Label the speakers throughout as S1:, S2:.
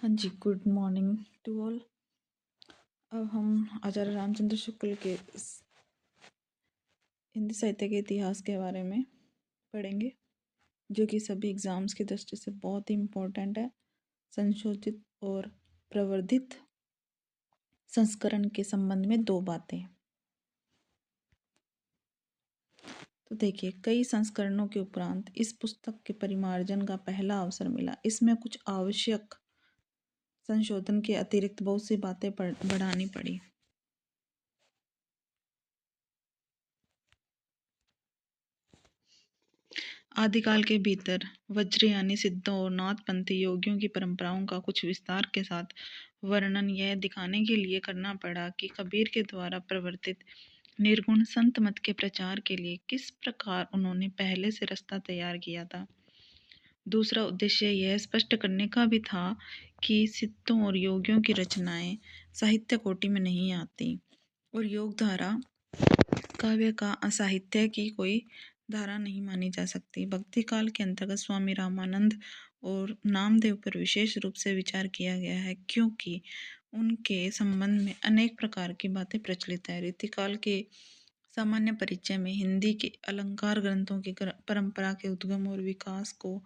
S1: हाँ जी, good morning to all. अब हम आचार्य रामचंद्र शुक्ल के इस हिंदी साहित्य के इतिहास के बारे में पढ़ेंगे, जो कि सभी एग्जाम्स की दृष्टि से बहुत ही इम्पोर्टेंट है। संशोधित और प्रवर्धित संस्करण के संबंध में दो बातें। तो देखिए, कई संस्करणों के उपरांत इस पुस्तक के परिमार्जन का पहला अवसर मिला। इसमें कुछ आवश्यक संशोधन के अतिरिक्त बहुत सी बातें बढ़ानी पड़ी। आदिकाल के भीतर वज्रयानी सिद्धों और नाथपंथी योगियों की परंपराओं का कुछ विस्तार के साथ वर्णन यह दिखाने के लिए करना पड़ा कि कबीर के द्वारा प्रवर्तित निर्गुण संत मत के प्रचार के लिए किस प्रकार उन्होंने पहले से रास्ता तैयार किया था। दूसरा उद्देश्य यह स्पष्ट करने का भी था कि सिद्धों और योगियों की रचनाएं साहित्य कोटि में नहीं आती और योग धारा काव्य का असाहित्य की कोई धारा नहीं मानी जा सकती। भक्ति काल के अंतर्गत स्वामी रामानंद और नामदेव पर विशेष रूप से विचार किया गया है, क्योंकि उनके संबंध में अनेक प्रकार की बातें प्रचलित है। रीतिकाल के सामान्य परिचय में हिंदी के अलंकार ग्रंथों की परंपरा के उद्गम और विकास को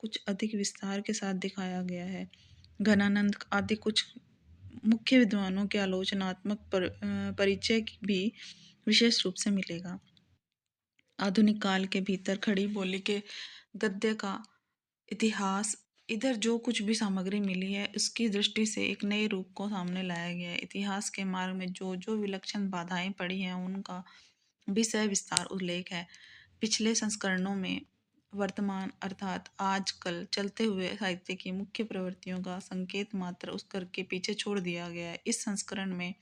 S1: कुछ अधिक विस्तार के साथ दिखाया गया है। घनानंद आदि कुछ मुख्य विद्वानों के आलोचनात्मक परिचय भी विशेष रूप से मिलेगा। आधुनिक काल के भीतर खड़ी बोली के गद्य का इतिहास, इधर जो कुछ भी सामग्री मिली है उसकी दृष्टि से एक नए रूप को सामने लाया गया है। इतिहास के मार्ग में जो जो विलक्षण बाधाएं पड़ी हैं उनका भी सविस्तार उल्लेख है। पिछले संस्करणों में वर्तमान अर्थात आजकल चलते हुए साहित्य की मुख्य प्रवृत्तियों का संकेत मात्र उस करके पीछे छोड़ दिया गया है। इस संस्करण में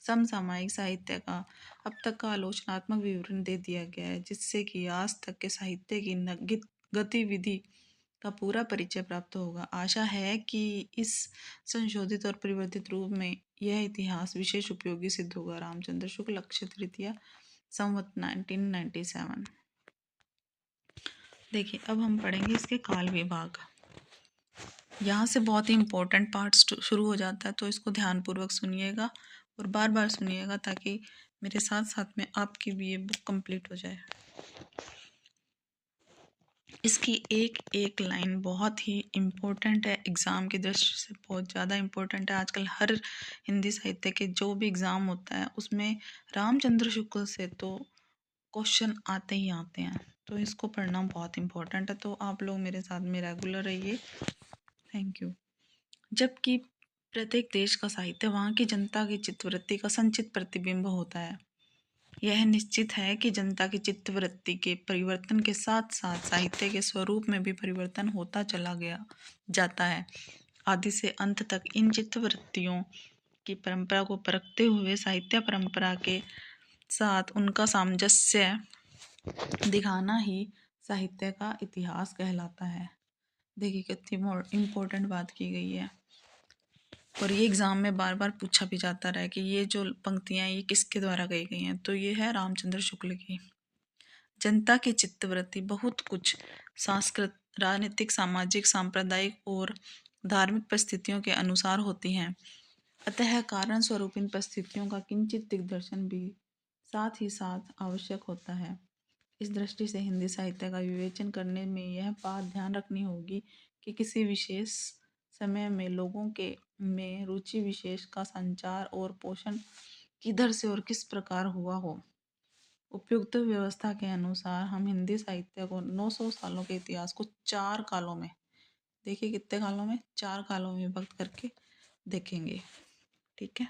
S1: समसामयिक साहित्य का अब तक का आलोचनात्मक विवरण दे दिया गया है, जिससे कि आज तक के साहित्य की गतिविधि का पूरा परिचय प्राप्त होगा। आशा है कि इस संशोधित और परिवर्तित रूप में यह इतिहास विशेष उपयोगी सिद्ध होगा। रामचंद्र शुक्ल, अक्षय तृतीया, संवत 1997। देखिए, अब हम पढ़ेंगे इसके काल विभाग। यहाँ से बहुत ही इम्पोर्टेंट पार्ट शुरू हो जाता है, तो इसको ध्यानपूर्वक सुनिएगा और बार बार सुनिएगा ताकि मेरे साथ साथ में आपकी भी ये बुक कंप्लीट हो जाए। इसकी एक एक लाइन बहुत ही इम्पोर्टेंट है, एग्ज़ाम की दृष्टि से बहुत ज़्यादा इम्पोर्टेंट है। आजकल हर हिंदी साहित्य के जो भी एग्ज़ाम होता है उसमें रामचंद्र शुक्ल से तो क्वेश्चन आते ही आते हैं, तो इसको पढ़ना बहुत इम्पोर्टेंट है। तो आप लोग मेरे साथ में रेगुलर रहिए। Thank you. जबकि प्रत्येक देश का साहित्य वहाँ की जनता की चित्तवृत्ति का संचित प्रतिबिंब होता है, यह निश्चित है कि जनता की चित्तवृत्ति के परिवर्तन के साथ साथ साहित्य के स्वरूप में भी परिवर्तन होता चला गया जाता है। आदि से अंत तक इन चित्तवृत्तियों की परंपरा को परखते हुए साहित्य परंपरा के साथ उनका सामंजस्य दिखाना ही साहित्य का इतिहास कहलाता है। देखिए कितनी इम्पोर्टेंट बात की गई है, और ये एग्ज़ाम में बार बार पूछा भी जाता रहा कि ये जो पंक्तियाँ ये किसके द्वारा गई गई हैं, तो ये है रामचंद्र शुक्ल की। जनता की चित्तवृत्ति बहुत कुछ सांस्कृतिक, राजनीतिक, सामाजिक, सांप्रदायिक और धार्मिक परिस्थितियों के अनुसार होती हैं। अतः कारण स्वरूप इन परिस्थितियों का किंचित दिग्दर्शन भी साथ ही साथ आवश्यक होता है। इस दृष्टि से हिंदी साहित्य का विवेचन करने में यह बात ध्यान रखनी होगी कि किसी विशेष समय में लोगों के में रुचि विशेष का संचार और पोषण किधर से और किस प्रकार हुआ हो। उपयुक्त व्यवस्था के अनुसार हम हिंदी साहित्य को 900 सालों के इतिहास को 4 कालों में, देखिए कितने कालों में, 4 कालों में विभक्त करके देखेंगे। ठीक है।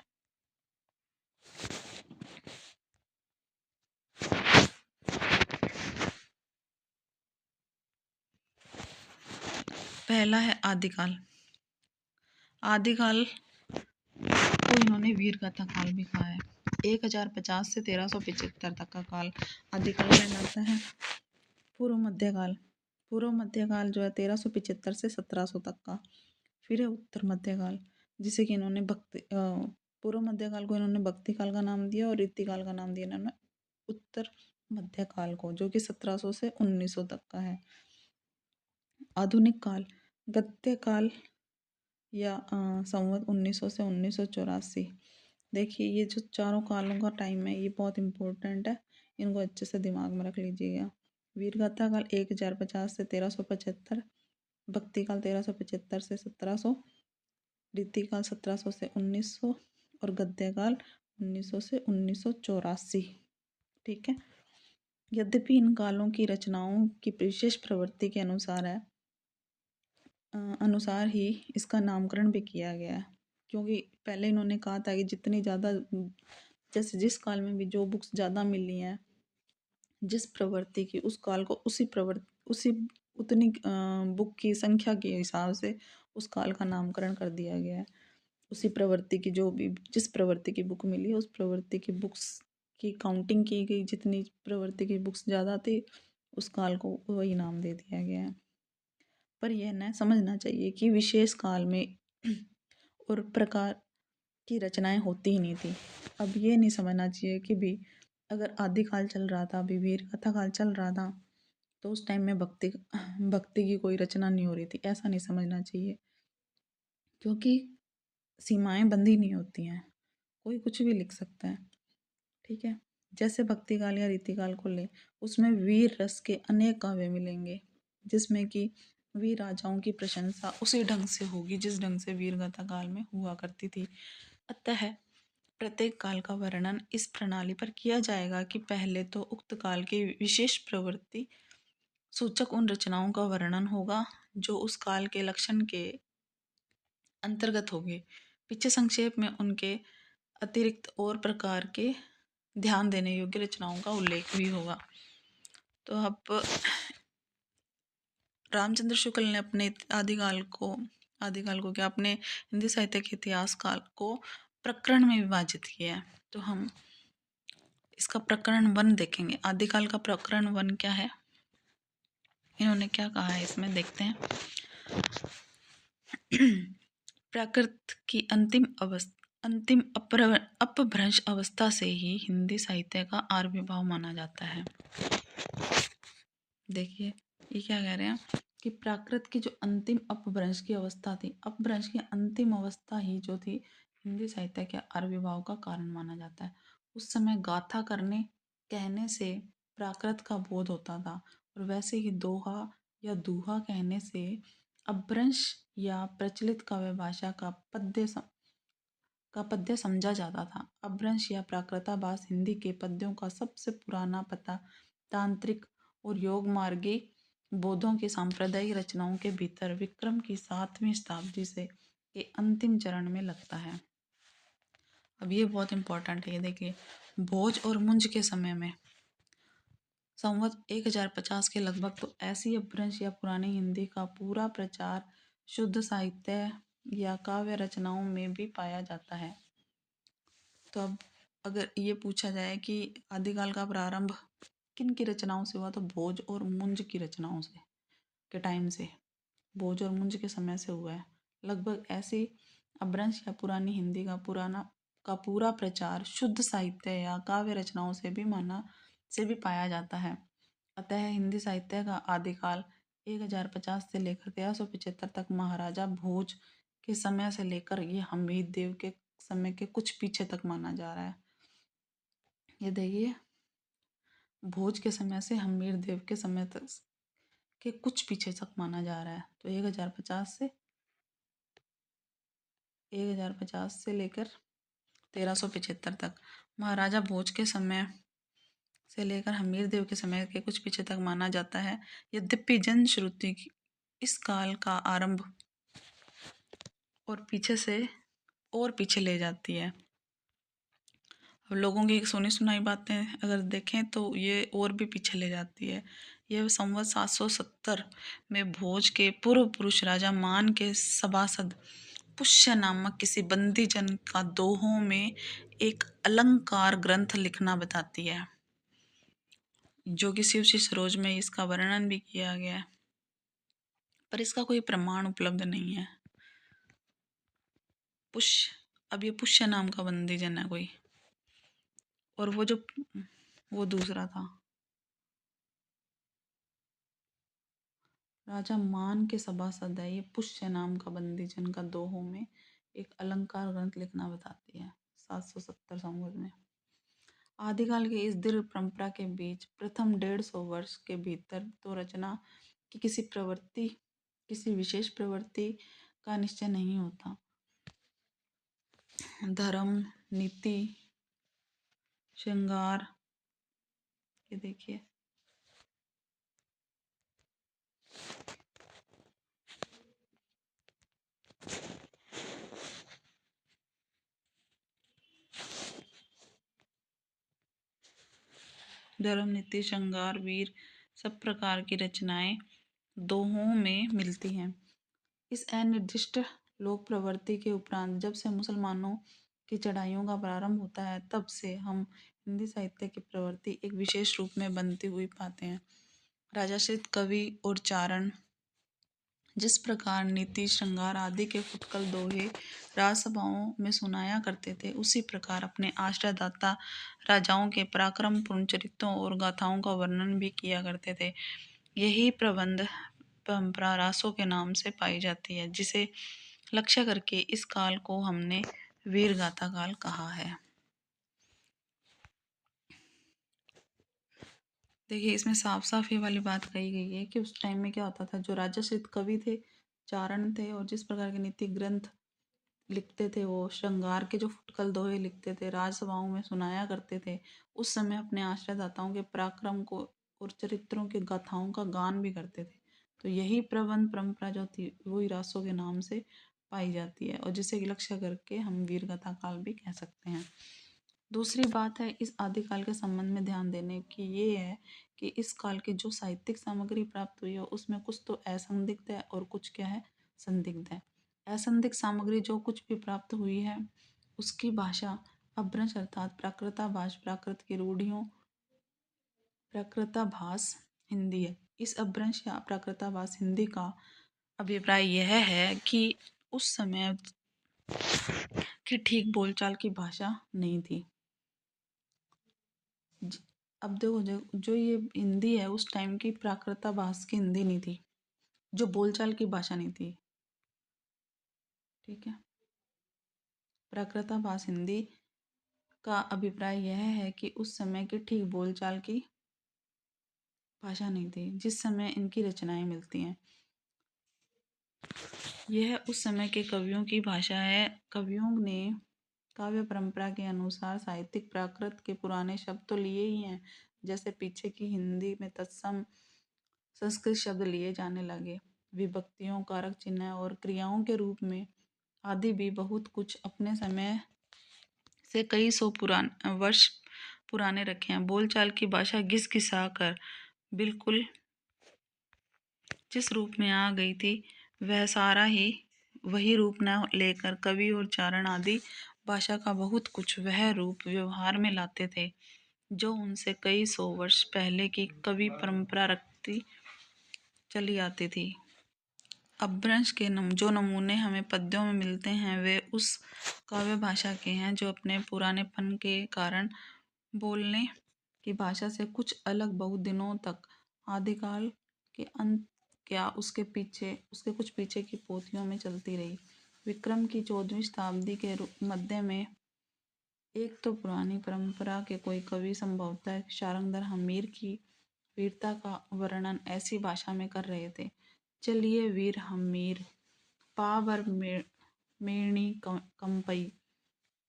S1: पहला है आदिकाल। आदिकाल को इन्होंने वीर गाथा काल भी कहा है। 1050 से 1375 तक का काल आदिकाल कहलाता है। पूर्व मध्यकाल, पूर्व मध्यकाल जो है 1375 से 1700 तक का। फिर है उत्तर मध्यकाल, जिसे कि इन्होंने पूर्व मध्यकाल को इन्होंने भक्ति काल का नाम दिया और रीतिकाल का नाम दिया इन्होंने उत्तर मध्यकाल को, जो कि 1700 से 1900 तक का है। आधुनिक काल, गद्य काल या संवत 1900 से 1984। देखिए ये जो चारों कालों का टाइम है ये बहुत इम्पोर्टेंट है, इनको अच्छे से दिमाग में रख लीजिएगा। वीरगाथा काल 1050 से 1375, भक्ति काल 1375 से 1700, रीतिकाल 1700 से 1900 और गद्य काल 1900 से 1984। ठीक है। यद्यपि इन कालों की रचनाओं की विशेष प्रवृत्ति के अनुसार है, अनुसार ही इसका नामकरण भी किया गया है। क्योंकि पहले इन्होंने कहा था कि जितनी ज़्यादा, जैसे जिस काल में भी जो बुक्स ज़्यादा मिली हैं जिस प्रवृत्ति की, उस काल को उसी उतनी बुक की संख्या के हिसाब से उस काल का नामकरण कर दिया गया है। उसी प्रवृत्ति की जो भी, जिस प्रवृत्ति की बुक मिली है उस प्रवृत्ति की बुक्स की काउंटिंग की गई, जितनी प्रवृत्ति की बुक्स ज़्यादा थी उस काल को वही नाम दे दिया गया है। पर यह न समझना चाहिए कि विशेष काल में और प्रकार की रचनाएं होती ही नहीं थी। अब ये नहीं समझना चाहिए कि भी अगर आदिकाल चल रहा था, अभी वीर कथा काल चल रहा था, तो उस टाइम में भक्ति की कोई रचना नहीं हो रही थी, ऐसा नहीं समझना चाहिए। क्योंकि सीमाएं बंदी नहीं होती हैं, कोई कुछ भी लिख सकता है। ठीक है। जैसे भक्ति काल या रीतिकाल को ले, उसमें वीर रस के अनेक काव्य मिलेंगे, जिसमें कि वीर राजाओं की प्रशंसा उसी ढंग से होगी जिस ढंग से वीर गाथा काल में हुआ करती थी। अतः प्रत्येक काल का वर्णन इस प्रणाली पर किया जाएगा कि पहले तो उक्त काल की विशेष प्रवृत्ति सूचक उन रचनाओं का वर्णन होगा जो उस काल के लक्षण के अंतर्गत होंगे। पीछे संक्षेप में उनके अतिरिक्त और प्रकार के ध्यान देने योग्य रचनाओं का उल्लेख भी होगा। तो अब रामचंद्र शुक्ल ने अपने आदिकाल को क्या, अपने हिंदी साहित्य के इतिहास काल को प्रकरण में विभाजित किया है। तो हम इसका प्रकरण 1 देखेंगे। आदिकाल का प्रकरण 1 क्या है, इन्होंने क्या कहा है इसमें देखते हैं। प्राकृत की अंतिम अपभ्रंश अवस्था से ही हिंदी साहित्य का आविर्भाव माना जाता है। देखिए ये क्या कह रहे हैं कि प्राकृत की जो अंतिम अपभ्रंश की अवस्था थी, अपभ्रंश की अंतिम अवस्था ही जो थी हिंदी साहित्य के आविर्भाव का कारण माना जाता है। उस समय गाथा कहने से प्राकृत का बोध होता था, और वैसे ही दोहा या दूहा कहने से अपभ्रंश या प्रचलित काव्य भाषा का पद्य समझा जाता था। अपभ्रंश या प्राकृताभास हिंदी के पद्यों का सबसे पुराना पता तांत्रिक और योग मार्गी बोधों की सांप्रदायिक रचनाओं के भीतर विक्रम की 7वीं शताब्दी से के अंतिम चरण में लगता है। अब ये बहुत इंपॉर्टेंट है, ये देखिए। भोज और मुंज के समय में संवत 1050 के लगभग तो ऐसी अपभ्रंश या पुरानी हिंदी का पूरा प्रचार शुद्ध साहित्य या काव्य रचनाओं में भी पाया जाता है। तो अब अगर ये पूछा जाए कि आदिकाल का प्रारंभ किन की रचनाओं से हुआ, तो भोज और मुंज की रचनाओं से के टाइम से, भोज और मुंज के समय से हुआ है। लगभग ऐसी अपभ्रंश या पुरानी हिंदी का पूरा प्रचार शुद्ध साहित्य या काव्य रचनाओं से भी पाया जाता है। अतः हिंदी साहित्य का आदिकाल 1050 से लेकर 1375 तक महाराजा भोज के समय से लेकर ये हमीद देव के समय के कुछ पीछे तक माना जा रहा है। ये देखिए, भोज के समय से हमीर देव के समय तक के कुछ पीछे तक माना जा रहा है। तो 1050 से लेकर 1375 तक महाराजा भोज के समय से लेकर हमीर देव के समय के कुछ पीछे तक माना जाता है। यद्यपि जनश्रुति इस काल का आरंभ और पीछे ले जाती है। अब लोगों की सुनी सुनाई बातें अगर देखें तो ये और भी पीछे ले जाती है। यह संवत 770 में भोज के पूर्व पुरुष राजा मान के सभासद पुष्य नामक किसी बंदी जन का दोहों में एक अलंकार ग्रंथ लिखना बताती है, जो कि शिव सरोज में इसका वर्णन भी किया गया है, पर इसका कोई प्रमाण उपलब्ध नहीं है। अब ये पुष्य नाम का बंदी जन है कोई, और वो दूसरा था। राजा मान के सभासद है। ये पुष्य नाम का बंदी जिनका दोहों में एक अलंकार ग्रंथ लिखना बताती है 770 संवत में। आदिकाल की इस दीर्घ परंपरा के बीच प्रथम 150 वर्ष के भीतर तो रचना की किसी विशेष प्रवृत्ति का निश्चय नहीं होता। धर्म, नीति, श्रृंगार, ये देखिए, धर्म, नीति, श्रृंगार, वीर, सब प्रकार की रचनाएं दोहों में मिलती हैं। इस अनिर्दिष्ट लोक प्रवृत्ति के उपरांत जब से मुसलमानों की चढ़ाइयों का प्रारंभ होता है, तब से हम हिंदी साहित्य की प्रवृत्ति एक विशेष रूप में बनती हुई पाते हैं। राजाश्रित कवि और चारण जिस प्रकार नीति, श्रृंगार आदि के फुटकल दोहे राजसभाओं में सुनाया करते थे, उसी प्रकार अपने आश्रयदाता राजाओं के पराक्रमपूर्ण चरित्रों और गाथाओं का वर्णन भी किया करते थे। यही प्रबंध परंपरा रासों के नाम से पाई जाती है, जिसे लक्ष्य करके इस काल को हमने वीर गाथा काल कहा है। देखिए, इसमें साफ साफ ये वाली बात कही गई है कि उस टाइम में क्या होता था, जो राजश्रित कवि थे, चारण थे, और जिस प्रकार के नीति ग्रंथ लिखते थे, वो श्रृंगार के जो फुटकल दोहे लिखते थे, राजसभाओं में सुनाया करते थे, उस समय अपने आश्रयदाताओं के पराक्रम को और चरित्रों के गाथाओं का गान भी करते थे। तो यही प्रबंध परंपरा जो थी, वही रासों के नाम से पाई जाती है, और जिसे लक्ष्य करके हम वीर गाथा काल भी कह सकते हैं। दूसरी बात है इस आदिकाल के संबंध में ध्यान देने की, ये है कि इस काल की जो साहित्यिक सामग्री प्राप्त हुई है, उसमें कुछ तो असंदिग्ध है और कुछ क्या है, संदिग्ध है। असंदिग्ध सामग्री जो कुछ भी प्राप्त हुई है, उसकी भाषा अपभ्रंश अर्थात प्राकृताभास, प्राकृत की रूढ़ियों, प्राकृताभास हिंदी है। इस अपभ्रंश या प्राकृताभास हिंदी का अभिप्राय यह है कि उस समय की ठीक बोलचाल की भाषा नहीं थी। अब देखो, जो ये हिंदी है, उस टाइम की प्राकृताभास की हिंदी नहीं थी, जो बोलचाल की भाषा नहीं थी। ठीक है, प्राकृताभास हिंदी का अभिप्राय यह है कि उस समय की ठीक बोलचाल की भाषा नहीं थी, जिस समय इनकी रचनाएं मिलती हैं। यह उस समय के कवियों की भाषा है। कवियों ने काव्य परंपरा के अनुसार साहित्यिक प्राकृत के पुराने शब्द तो लिए ही हैं, जैसे पीछे की हिंदी में तत्सम संस्कृत शब्द लिए जाने लगे। विभक्तियों, कारक चिन्ह और क्रियाओं के रूप में आदि भी बहुत कुछ अपने समय से कई सौ वर्ष पुराने रखे हैं। बोलचाल की भाषा घिस घिसा कर बिल्कुल जिस रूप में आ गई थी, वह सारा ही वही रूप न लेकर कवि और चारण आदि भाषा का बहुत कुछ वह रूप व्यवहार में लाते थे, जो उनसे कई सौ वर्ष पहले की कवि परंपरा रखती चली आती थी। अपभ्रंश के जो नमूने हमें पद्यों में मिलते हैं, वे उस काव्य भाषा के हैं जो अपने पुरानेपन के कारण बोलने की भाषा से कुछ अलग बहुत दिनों तक आदिकाल के अंत क्या उसके कुछ पीछे की पोथियों में चलती रही। विक्रम की 14वीं शताब्दी के मध्य में एक तो पुरानी परंपरा के कोई कवि संभवतः शारंगधर हमीर की वीरता का वर्णन ऐसी भाषा में कर रहे थे। चलिए वीर हमीर पावर मेणी कंपई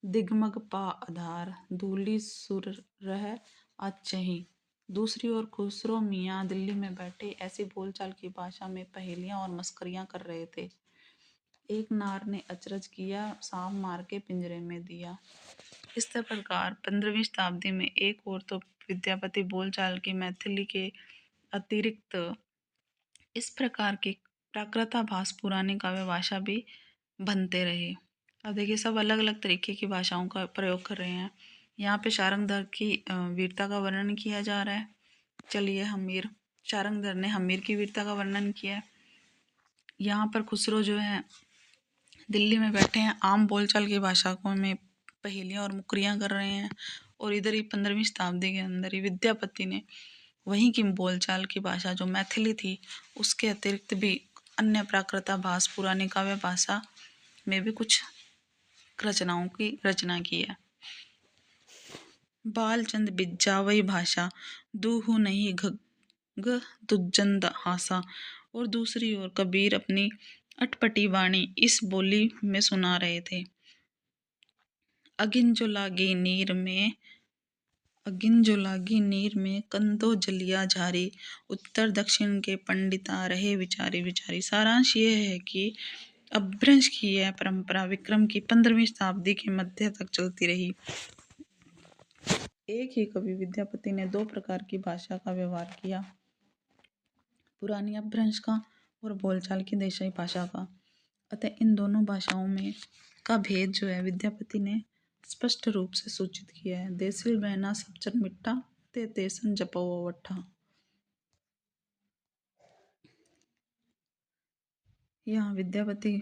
S1: दिगमग पा आधार धूली सुर रह अच्छही। दूसरी ओर खुसरो मियाँ दिल्ली में बैठे ऐसी बोलचाल की भाषा में पहेलियां और मस्करियां कर रहे थे। एक नार ने अचरज किया, सांप मार के पिंजरे में दिया। इस प्रकार 15वीं शताब्दी में एक और तो विद्यापति बोलचाल की मैथिली के अतिरिक्त इस प्रकार की प्राकृताभास पुरानी काव्य भाषा भी बनते रहे। अब देखिए, सब अलग अलग तरीके की भाषाओं का प्रयोग कर रहे हैं। यहाँ पे शारंगधर की वीरता का वर्णन किया जा रहा है। चलिए शारंगधर ने हमीर की वीरता का वर्णन किया है। यहाँ पर खुसरो जो है दिल्ली में बैठे हैं, आम बोलचाल की भाषा को में पहेलियाँ और मुकरियाँ कर रहे हैं। और इधर ही 15वीं शताब्दी के अंदर ही विद्यापति ने वहीं की बोलचाल की भाषा जो मैथिली थी, उसके अतिरिक्त भी अन्य प्राकृत भाषा पुरानी काव्य भाषा में भी कुछ रचनाओं की रचना की है। बालचंद बिज्जावई भाषा दूहु नहीं घग दुज्जंद हासा। और दूसरी ओर कबीर अपनी अटपटी वाणी इस बोली में सुना रहे थे। अगिन जो लागी नीर में कंदो जलिया झारी, उत्तर दक्षिण के पंडिता रहे विचारी विचारी। सारांश ये है कि अपभ्रंश की यह परंपरा विक्रम की 15वीं शताब्दी के मध्य तक चलती रही। एक ही कवि विद्यापति ने दो प्रकार की भाषा का व्यवहार किया, पुरानी अपभ्रंश का और बोलचाल की देसाई भाषा का। अतः इन दोनों भाषाओं में का भेद जो है विद्यापति ने स्पष्ट रूप से सूचित किया है। देसिल बहना सबचर मिट्ठा ते तेसन जपो वट्ठा। यहाँ विद्यापति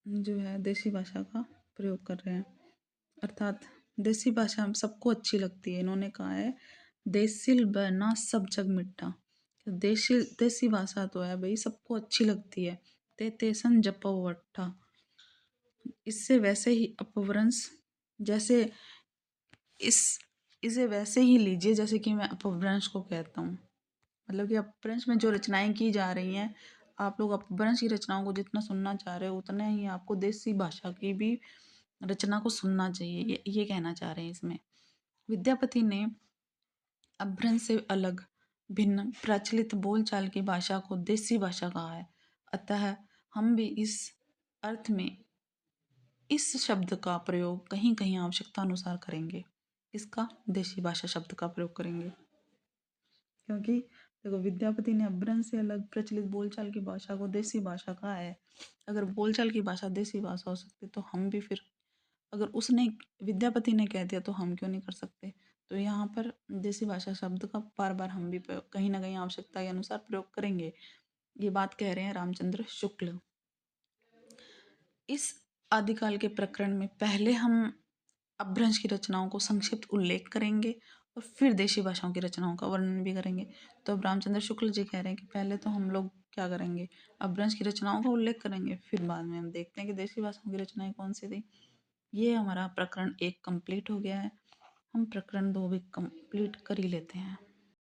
S1: जो है देसी भाषा का प्रयोग कर रहे हैं, अर्थात देसी भाषा हम सबको अच्छी लगती है। इन्होंने कहा है देसिल बहना सब जग मिट्ठा। देसी भाषा तो है भाई, सबको अच्छी लगती है। ते तेसन जपो वट्ठा, इससे वैसे ही अपभ्रंश जैसे इसे वैसे ही लीजिए जैसे कि मैं अपभ्रंश को कहता हूँ। मतलब कि अपभ्रंश में जो रचनाएं की जा रही हैं, आप लोग अपभ्रंश की रचनाओं को जितना सुनना चाह रहे हो उतना ही आपको देसी भाषा की भी रचना को सुनना चाहिए, ये कहना चाह रहे हैं इसमें। विद्यापति ने अपभ्रंश से अलग भिन्न प्रचलित बोलचाल की भाषा को देसी भाषा कहा है। अतः हम भी इस अर्थ में इस शब्द का प्रयोग कहीं कहीं आवश्यकता अनुसार करेंगे। इसका देशी भाषा शब्द का प्रयोग करेंगे, क्योंकि देखो विद्यापति ने अपभ्रंश से अलग प्रचलित बोलचाल की भाषा को देसी भाषा कहा है। अगर बोलचाल की भाषा देसी भाषा हो सकती तो हम भी फिर, अगर उसने विद्यापति ने कह दिया तो हम क्यों नहीं कर सकते। तो यहाँ पर देसी भाषा शब्द का बार बार हम भी कहीं ना कहीं आवश्यकता के अनुसार प्रयोग करेंगे। ये बात कह रहे हैं रामचंद्र शुक्ल। इस आदिकाल के प्रकरण में पहले हम अपभ्रंश की रचनाओं को संक्षिप्त उल्लेख करेंगे और फिर देशी भाषाओं की रचनाओं का वर्णन भी करेंगे। तो अब रामचंद्र शुक्ल जी कह रहे हैं कि पहले तो हम लोग क्या करेंगे, अपभ्रंश की रचनाओं का उल्लेख करेंगे, फिर बाद में हम देखते हैं कि देशी भाषाओं की रचनाएं कौन सी थी। ये हमारा प्रकरण 1 कंप्लीट हो गया है। हम प्रकरण 2 भी कंप्लीट कर ही लेते हैं।